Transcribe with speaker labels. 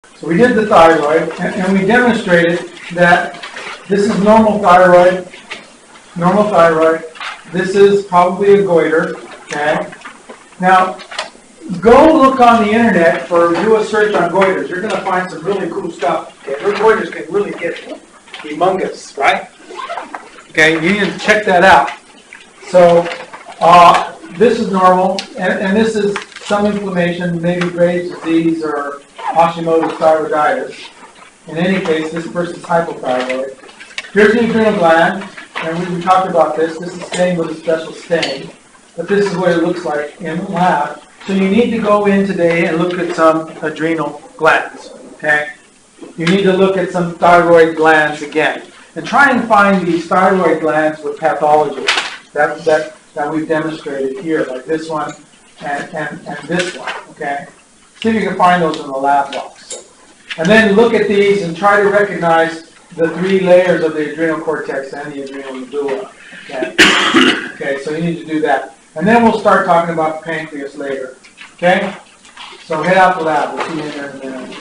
Speaker 1: So we did the thyroid, and we demonstrated that this is normal thyroid. This is probably a goiter, okay? Now, go look on the internet do a search on goiters. You're going to find some really cool stuff. Okay, those goiters can really get humongous, right? Okay, you need to check that out. So, this is normal, and this is some inflammation, maybe Graves' disease or Hashimoto's thyroiditis. In any case, this person's hypothyroid. Here's the adrenal gland, and we talked about this. This is stained with a special stain, but this is what it looks like in the lab. So you need to go in today and look at some adrenal glands, okay? You need to look at some thyroid glands again. And try and find these thyroid glands with pathology that we've demonstrated here, like this one and this one, okay? See if you can find those in the lab box. And then look at these and try to recognize the three layers of the adrenal cortex and the adrenal medulla, okay? Okay, so you need to do that. And then we'll start talking about the pancreas later, okay? So head out to the lab. We'll see you in there in a minute.